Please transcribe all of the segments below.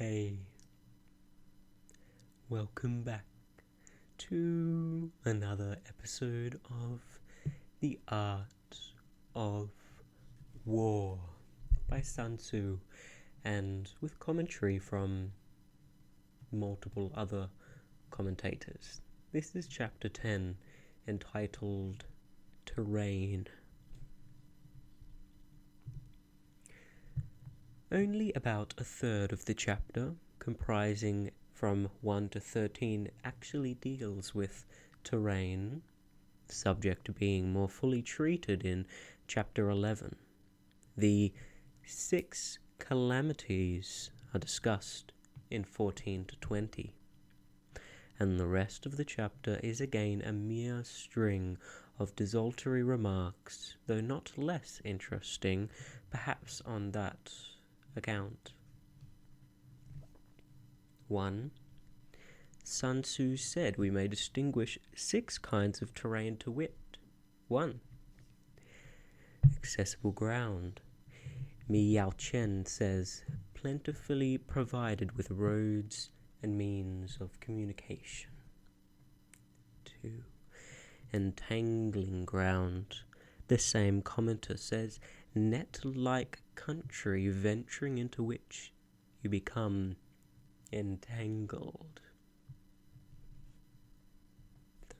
Hey, welcome back to another episode of The Art of War by Sun Tzu, and with commentary from multiple other commentators. This is chapter 10, entitled Terrain. Only about a third of the chapter, comprising from 1 to 13, actually deals with terrain, the subject being more fully treated in chapter 11. The 6 calamities are discussed in 14 to 20, and the rest of the chapter is again a mere string of desultory remarks, though not less interesting, perhaps on that account. 1. Sun Tzu said we may distinguish 6 kinds of terrain, to wit: 1. Accessible ground. Miao Chen says, plentifully provided with roads and means of communication. 2. Entangling ground. The same commenter says, net-like country venturing into which you become entangled. 3.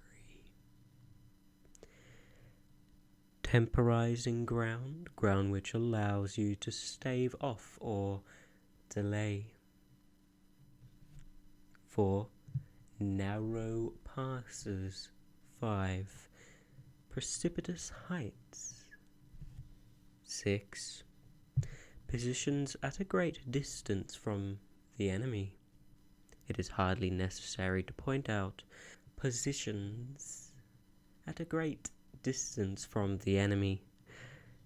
Temporizing ground, ground which allows you to stave off or delay. 4. Narrow passes. 5. Precipitous heights. 6. Positions at a great distance from the enemy. It is hardly necessary to point out positions at a great distance from the enemy.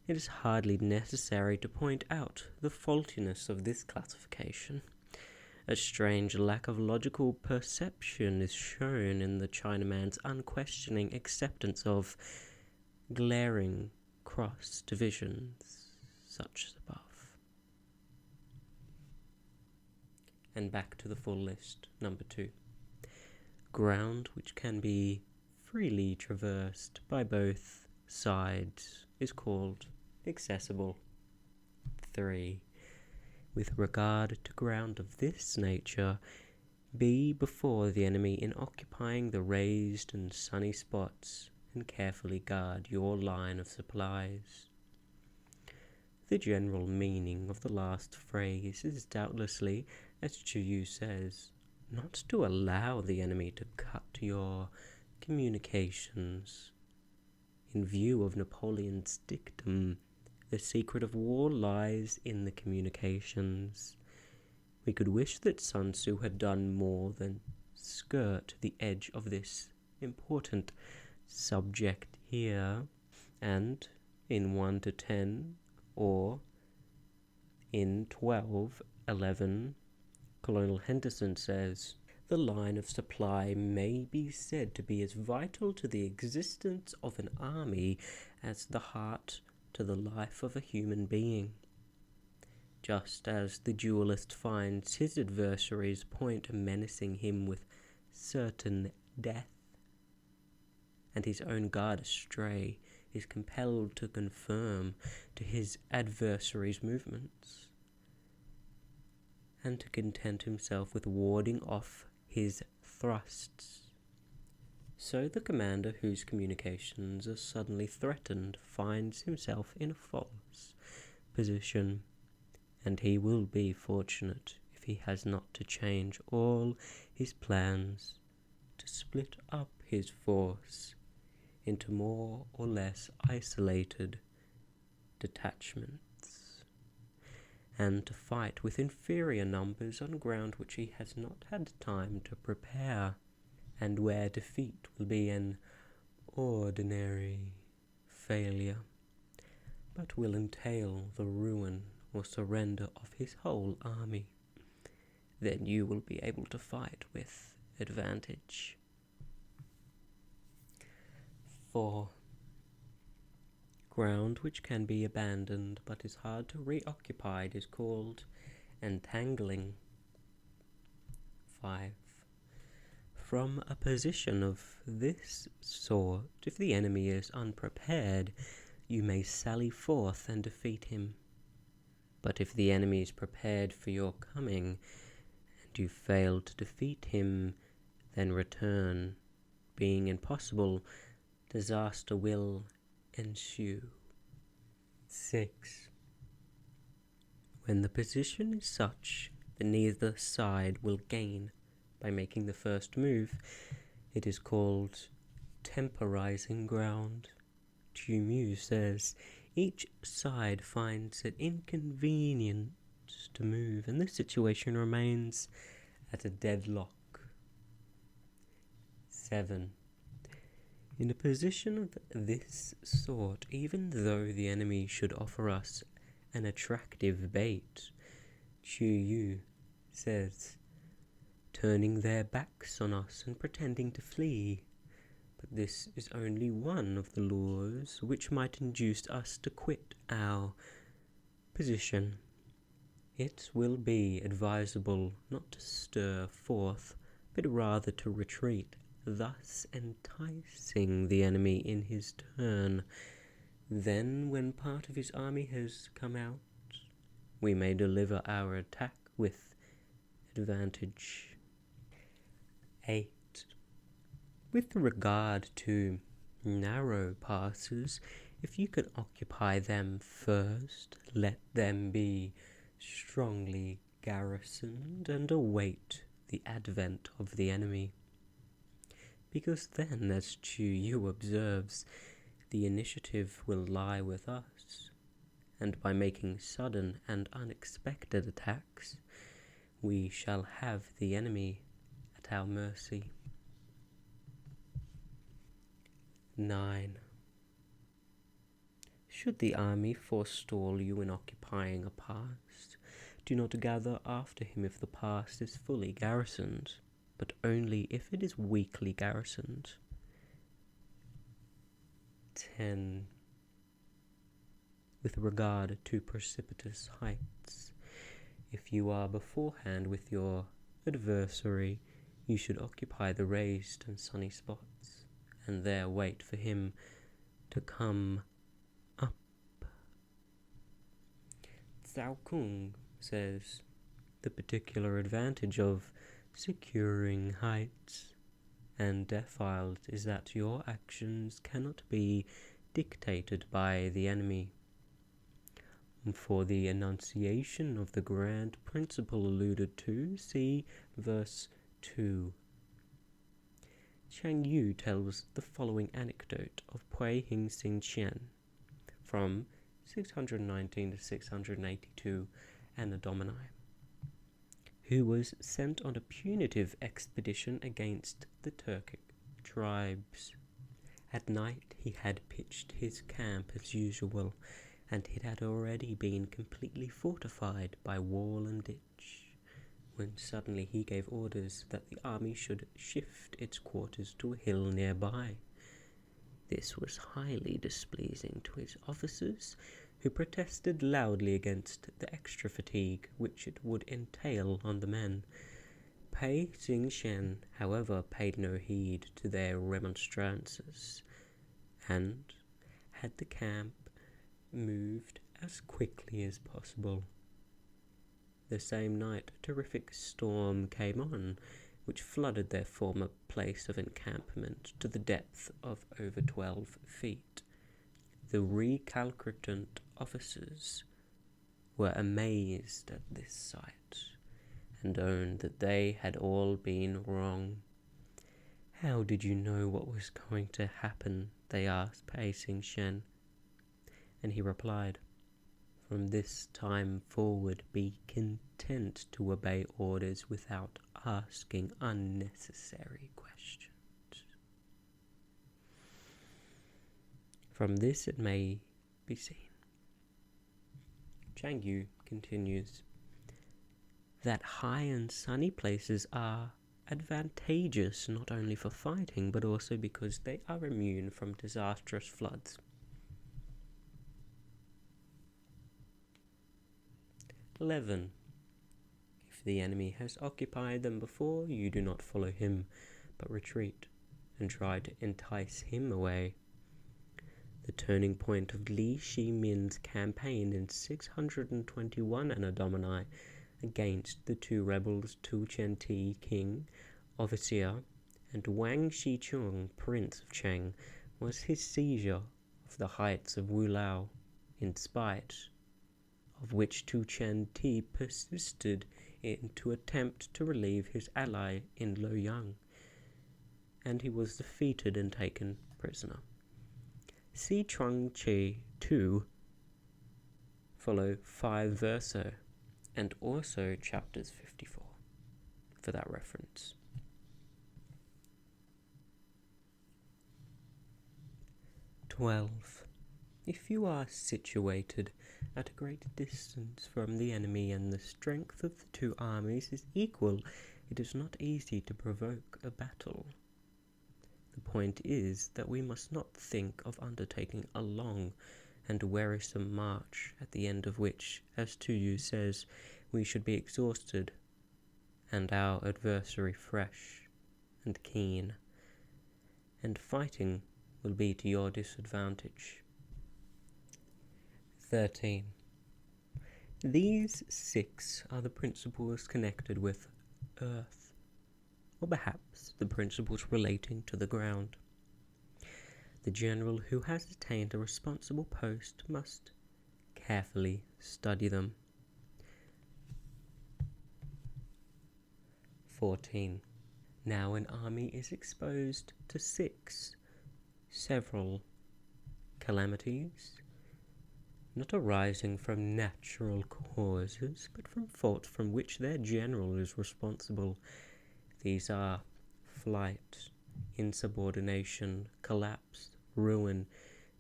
It is hardly necessary to point out the faultiness of this classification. A strange lack of logical perception is shown in the Chinaman's unquestioning acceptance of glaring cross divisions such as above. And back to the full list. Number 2. Ground which can be freely traversed by both sides is called accessible. 3. With regard to ground of this nature, be before the enemy in occupying the raised and sunny spots, and carefully guard your line of supplies. The general meaning of the last phrase is doubtlessly, as Chu says, not to allow the enemy to cut your communications. In view of Napoleon's dictum, the secret of war lies in the communications. We could wish that Sun Tzu had done more than skirt the edge of this important subject here, and in 1 to 10, or in 12:11, Colonel Henderson says, the line of supply may be said to be as vital to the existence of an army as the heart to the life of a human being. Just as the duellist finds his adversary's point menacing him with certain death, and his own guard astray is compelled to conform to his adversary's movements, and to content himself with warding off his thrusts, so the commander whose communications are suddenly threatened finds himself in a false position, and he will be fortunate if he has not to change all his plans to split up his force into more or less isolated detachments, and to fight with inferior numbers on ground which he has not had time to prepare, and where defeat will be an ordinary failure, but will entail the ruin or surrender of his whole army. Then you will be able to fight with advantage. 4. Ground which can be abandoned but is hard to reoccupy is called entangling. 5. From a position of this sort, if the enemy is unprepared, you may sally forth and defeat him. But if the enemy is prepared for your coming, and you fail to defeat him, then return. Being impossible, disaster will ensue. 6. When the position is such that neither side will gain by making the first move, it is called temporizing ground. Tzu says, each side finds it inconvenient to move, and the situation remains at a deadlock. 7. In a position of this sort, even though the enemy should offer us an attractive bait, Tzu says, turning their backs on us and pretending to flee. But this is only one of the lures which might induce us to quit our position. It will be advisable not to stir forth, but rather to retreat, thus enticing the enemy in his turn. Then, when part of his army has come out, we may deliver our attack with advantage. 8. With regard to narrow passes, if you can occupy them first, let them be strongly garrisoned and await the advent of the enemy. Because then, as Tzu observes, the initiative will lie with us, and by making sudden and unexpected attacks, we shall have the enemy at our mercy. 9. Should the army forestall you in occupying a pass, do not gather after him if the pass is fully garrisoned, but only if it is weakly garrisoned. 10. With regard to precipitous heights, if you are beforehand with your adversary, you should occupy the raised and sunny spots, and there wait for him to come up. Zhao Kung says, the particular advantage of securing heights and defiles is that your actions cannot be dictated by the enemy. For the enunciation of the grand principle alluded to, see verse 2. Chang Yu tells the following anecdote of Pui Hing Xing Qian from 619 to 682 Anno Domini, who was sent on a punitive expedition against the Turkic tribes. At night he had pitched his camp as usual, and it had already been completely fortified by wall and ditch, when suddenly he gave orders that the army should shift its quarters to a hill nearby. This was highly displeasing to his officers, who protested loudly against the extra fatigue which it would entail on the men. Pei Xing, however, paid no heed to their remonstrances, and had the camp moved as quickly as possible. The same night a terrific storm came on, which flooded their former place of encampment to the depth of over 12 feet. The recalcitrant officers were amazed at this sight, and owned that they had all been wrong. "How did you know what was going to happen?" they asked Pei Xing, and he replied, "From this time forward be content to obey orders without asking unnecessary questions." From this it may be seen, Chang Yu continues, that high and sunny places are advantageous not only for fighting, but also because they are immune from disastrous floods. 11. If the enemy has occupied them before, you do not follow him, but retreat and try to entice him away. The turning point of Li Shimin's campaign in 621 Anno Domini against the two rebels Tu Chen-ti, king of Xia, and Wang Shicheng, prince of Cheng, was his seizure of the heights of Wulao, in spite of which Tu Chen-ti persisted in to attempt to relieve his ally in Luoyang, and he was defeated and taken prisoner. See Chuang-chi 2, follow 5 verso, and also chapters 54 for that reference. 12. If you are situated at a great distance from the enemy and the strength of the two armies is equal, it is not easy to provoke a battle. The point is that we must not think of undertaking a long and wearisome march, at the end of which, as Tzu says, we should be exhausted, and our adversary fresh and keen, and fighting will be to your disadvantage. 13. These 6 are the principles connected with earth, or perhaps the principles relating to the ground. The general who has attained a responsible post must carefully study them. 14. Now an army is exposed to 6 several calamities, not arising from natural causes, but from faults from which their general is responsible. These are flight, insubordination, collapse, ruin,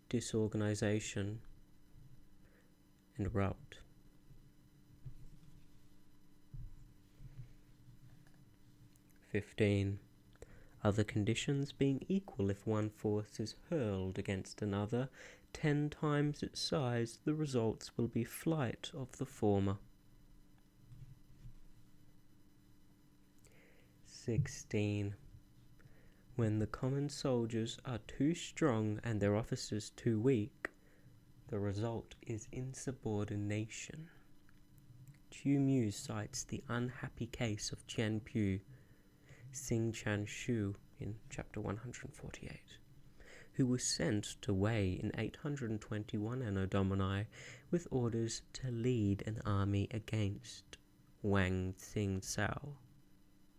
disorganization, and rout. 15. Other conditions being equal, if one force is hurled against another 10 times its size, the results will be flight of the former. 16. When the common soldiers are too strong and their officers too weak, the result is insubordination. Chu Mu cites the unhappy case of Jian Pu, Xing Chan Shu in chapter 148, who was sent to Wei in 821 Anno Domini with orders to lead an army against Wang Xingzhao.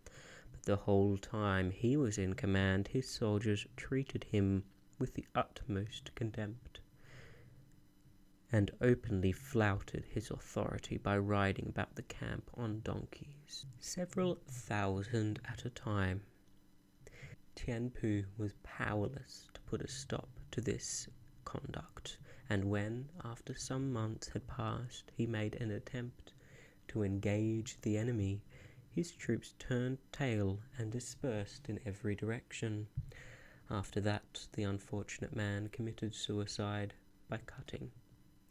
But the whole time he was in command, his soldiers treated him with the utmost contempt, and openly flouted his authority by riding about the camp on donkeys, several thousand at a time. Tian Pu was powerless to put a stop to this conduct, and when, after some months had passed, he made an attempt to engage the enemy, his troops turned tail and dispersed in every direction. After that, the unfortunate man committed suicide by cutting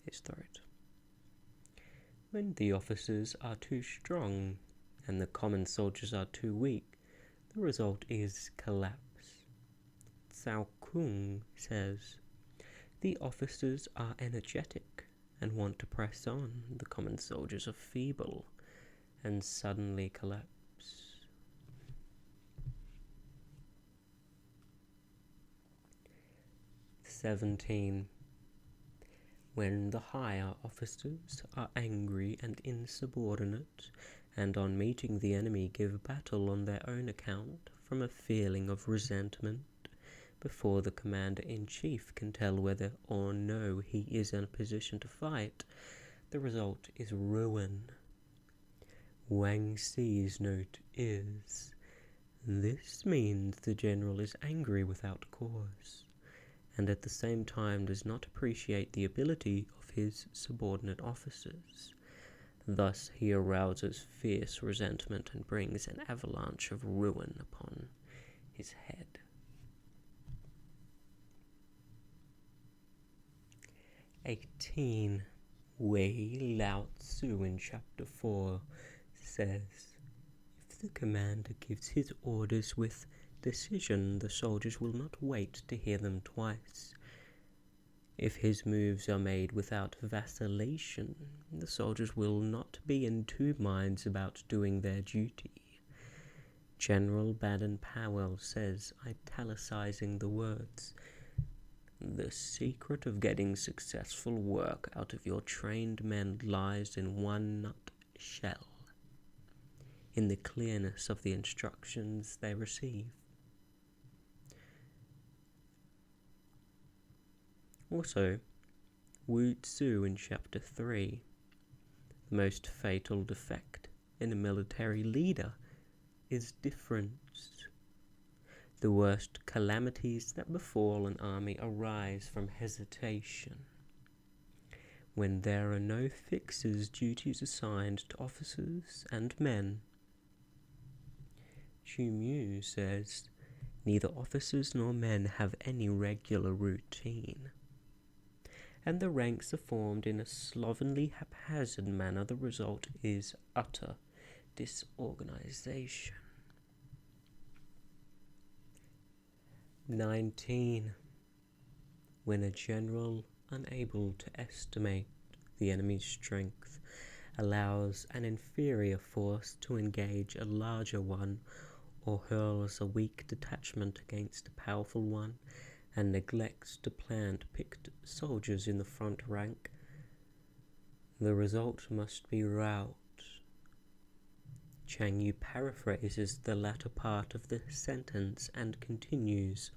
his throat. When the officers are too strong and the common soldiers are too weak, the result is collapse. Cao Kung says, the officers are energetic and want to press on, the common soldiers are feeble and suddenly collapse. 17. When the higher officers are angry and insubordinate, and on meeting the enemy give battle on their own account from a feeling of resentment, before the commander-in-chief can tell whether or no he is in a position to fight, the result is ruin. Wang Xi's note is, this means the general is angry without cause, and at the same time does not appreciate the ability of his subordinate officers. Thus he arouses fierce resentment and brings an avalanche of ruin upon his head. 18. Wei Lao Tzu in chapter 4 says, if the commander gives his orders with decision, the soldiers will not wait to hear them twice. If his moves are made without vacillation, the soldiers will not be in two minds about doing their duty. General Baden-Powell says, italicizing the words, the secret of getting successful work out of your trained men lies in one nutshell, in the clearness of the instructions they receive. Also, Sun Tzu in chapter 3, the most fatal defect in a military leader is difference. The worst calamities that befall an army arise from hesitation. When there are no fixed duties assigned to officers and men. Sun Tzu says, neither officers nor men have any regular routine, and the ranks are formed in a slovenly, haphazard manner. The result is utter disorganization. 19. When a general, unable to estimate the enemy's strength, allows an inferior force to engage a larger one, or hurls a weak detachment against a powerful one, and neglects to plant picked soldiers in the front rank, the result must be rout. Chang Yu paraphrases the latter part of the sentence and continues,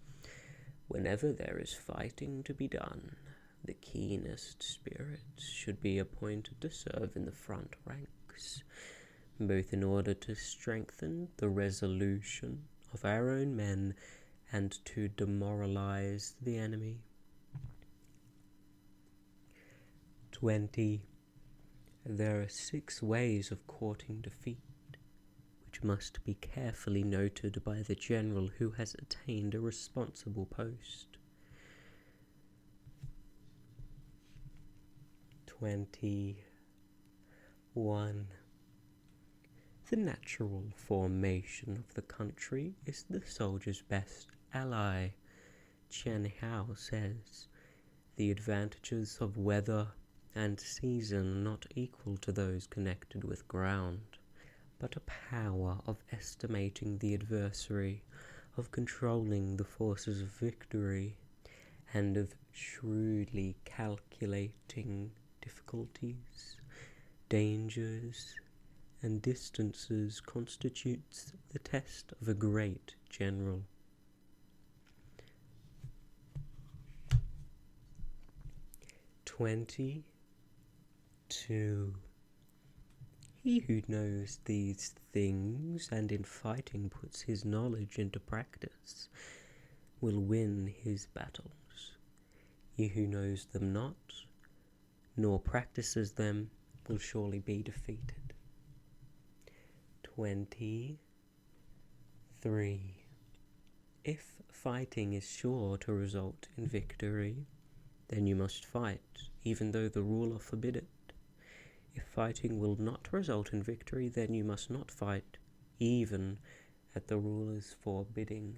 whenever there is fighting to be done, the keenest spirits should be appointed to serve in the front ranks, both in order to strengthen the resolution of our own men and to demoralize the enemy. 20. There are 6 ways of courting defeat, which must be carefully noted by the general who has attained a responsible post. 21. The natural formation of the country is the soldier's best ally. Chen Hao says, the advantages of weather and season are not equal to those connected with ground, but a power of estimating the adversary, of controlling the forces of victory, and of shrewdly calculating difficulties, dangers, and distances constitutes the test of a great general. 22. He who knows these things and in fighting puts his knowledge into practice will win his battles. He who knows them not, nor practices them, will surely be defeated. 23. If fighting is sure to result in victory, then you must fight, even though the ruler forbid it. If fighting will not result in victory, then you must not fight, even at the ruler's forbidding.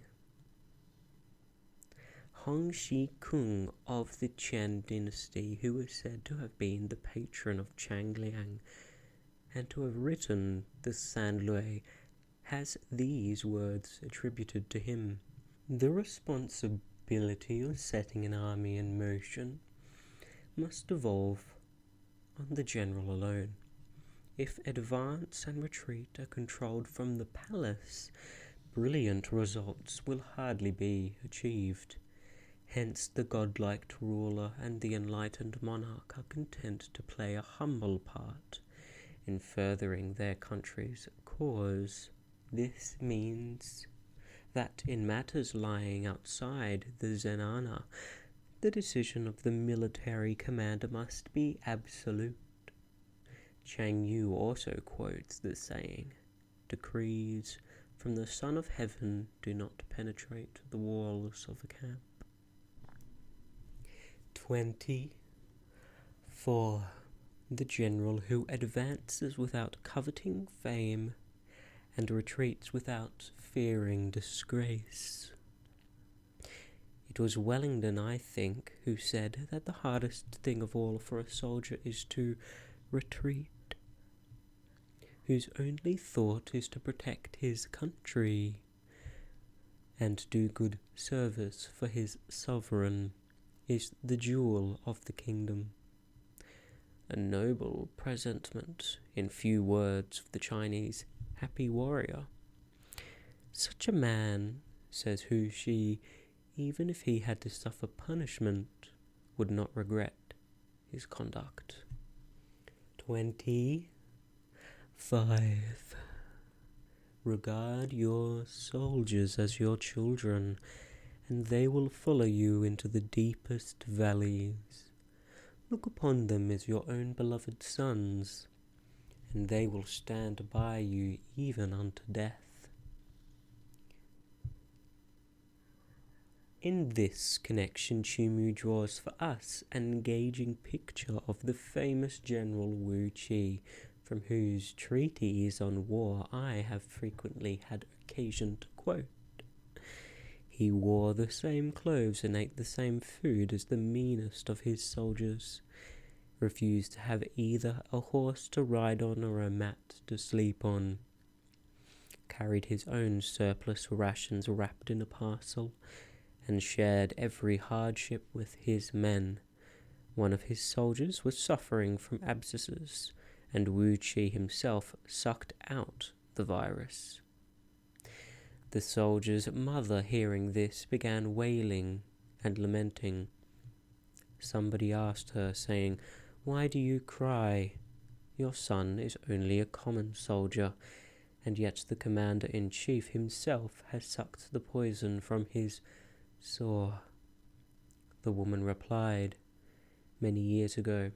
Hong Shi Kung of the Qian dynasty, who is said to have been the patron of Changliang and to have written the Sanlui, has these words attributed to him. The responsibility of setting an army in motion must devolve on the general alone. If advance and retreat are controlled from the palace, brilliant results will hardly be achieved. Hence the godlike ruler and the enlightened monarch are content to play a humble part in furthering their country's cause. This means that in matters lying outside the zenana, the decision of the military commander must be absolute. Chang Yu also quotes the saying, decrees from the Son of Heaven do not penetrate the walls of a camp. 24. the general who advances without coveting fame and retreats without fearing disgrace. It was Wellington, I think, who said that the hardest thing of all for a soldier is to retreat, whose only thought is to protect his country and do good service for his sovereign, is the jewel of the kingdom. A noble presentment, in few words, of the Chinese happy warrior. Such a man, says Hu Shi, even if he had to suffer punishment, would not regret his conduct. 25. Regard your soldiers as your children, and they will follow you into the deepest valleys. Look upon them as your own beloved sons, and they will stand by you even unto death. In this connection, Chu draws for us an engaging picture of the famous general Wu Qi, from whose treatise on war I have frequently had occasion to quote. He wore the same clothes and ate the same food as the meanest of his soldiers, refused to have either a horse to ride on or a mat to sleep on, carried his own surplus rations wrapped in a parcel, and shared every hardship with his men. One of his soldiers was suffering from abscesses, and Wu Qi himself sucked out the virus. The soldier's mother, hearing this, began wailing and lamenting. Somebody asked her, saying, "Why do you cry? Your son is only a common soldier, and yet the commander-in-chief himself has sucked the poison from his sore." The woman replied, "Many years ago,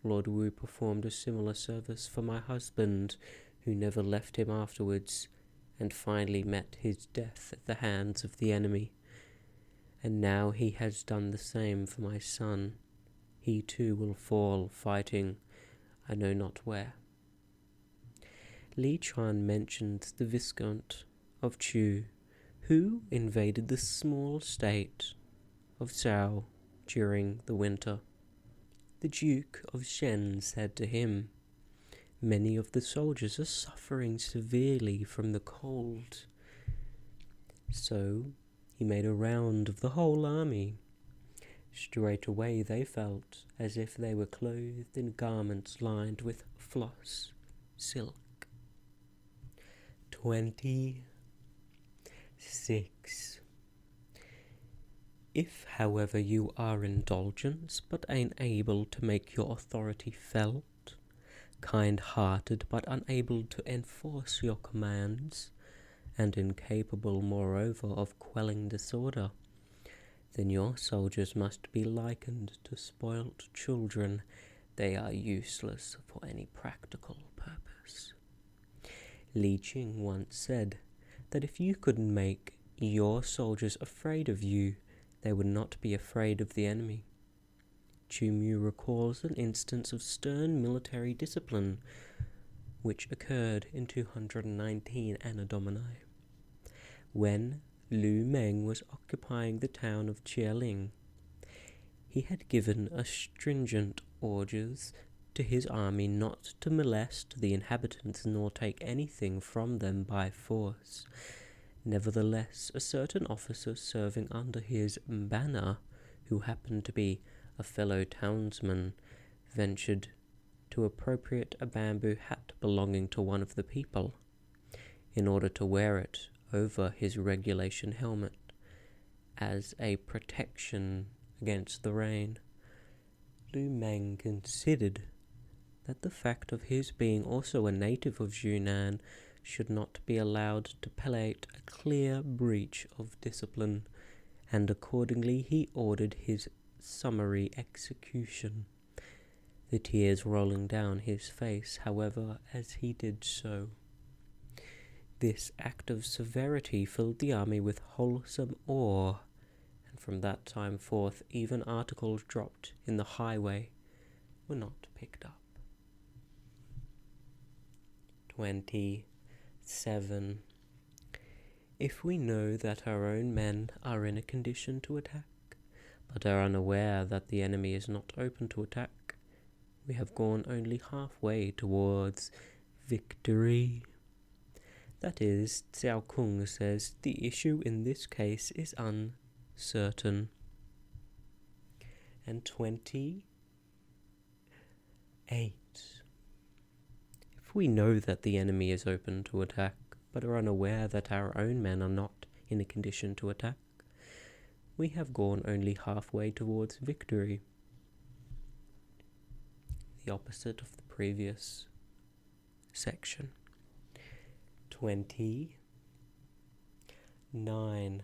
Lord Wu performed a similar service for my husband, who never left him afterwards, and finally met his death at the hands of the enemy. And now he has done the same for my son. He too will fall fighting, I know not where." Li Chuan mentions the Viscount of Chu, who invaded the small state of Zhao during the winter. The Duke of Shen said to him, "Many of the soldiers are suffering severely from the cold." So he made a round of the whole army. Straight away they felt as if they were clothed in garments lined with floss silk. 26. If, however, you are indulgent but unable to make your authority felt, kind-hearted but unable to enforce your commands, and incapable, moreover, of quelling disorder, then your soldiers must be likened to spoilt children. They are useless for any practical purpose. Li Qing once said that if you could make your soldiers afraid of you, they would not be afraid of the enemy. Chu Mu recalls an instance of stern military discipline which occurred in 219 Anno Domini, when Lu Meng was occupying the town of Jieling. He had given a stringent orders to his army not to molest the inhabitants nor take anything from them by force. Nevertheless, a certain officer serving under his banner, who happened to be a fellow townsman, ventured to appropriate a bamboo hat belonging to one of the people, in order to wear it over his regulation helmet as a protection against the rain. Lu Meng considered that the fact of his being also a native of Yunnan should not be allowed to palliate a clear breach of discipline, and accordingly he ordered his summary execution, the tears rolling down his face, however, as he did so. This act of severity filled the army with wholesome awe, and from that time forth even articles dropped in the highway were not picked up. 27. If we know that our own men are in a condition to attack, but are unaware that the enemy is not open to attack, we have gone only halfway towards victory. That is, Xiao Kung says, the issue in this case is uncertain. And 28. If we know that the enemy is open to attack, but are unaware that our own men are not in a condition to attack, we have gone only halfway towards victory. The opposite of the previous section. 29.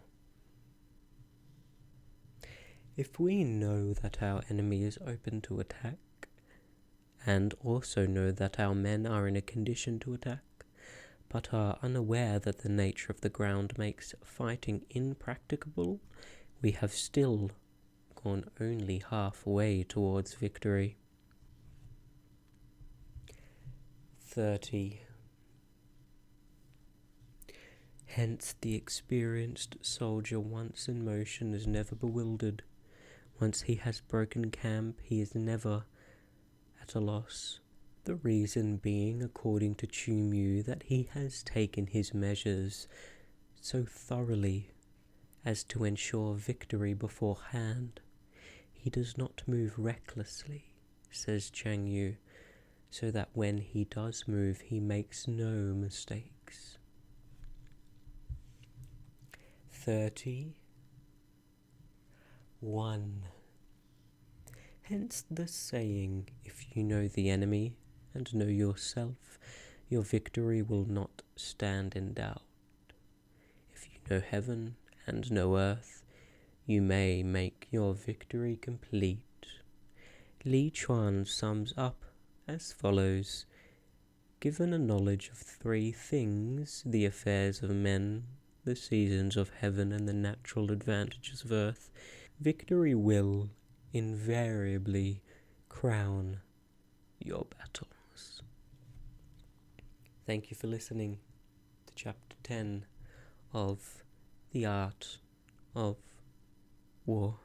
If we know that our enemy is open to attack, and also know that our men are in a condition to attack, but are unaware that the nature of the ground makes fighting impracticable, we have still gone only halfway towards victory. 30. Hence the experienced soldier once in motion is never bewildered. Once he has broken camp, he is never at a loss. The reason being, according to Chu Mu, that he has taken his measures so thoroughly as to ensure victory beforehand. He does not move recklessly, says Chang Yu, so that when he does move, he makes no mistakes. 31. Hence the saying, if you know the enemy and know yourself, your victory will not stand in doubt. If you know heaven and know earth, you may make your victory complete. Li Chuan sums up as follows: given a knowledge of three things, the affairs of men, the seasons of heaven, and the natural advantages of earth, victory will invariably crown your battles. Thank you for listening to Chapter 10 of The Art of War.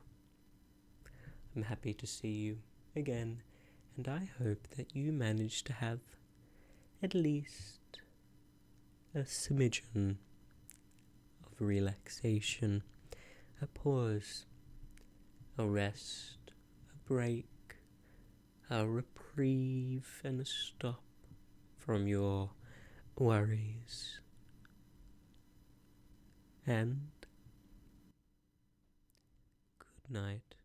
I'm happy to see you again, and I hope that you manage to have at least a smidgen of relaxation, a pause, a rest, a break, a reprieve, and a stop from your worries. And good night.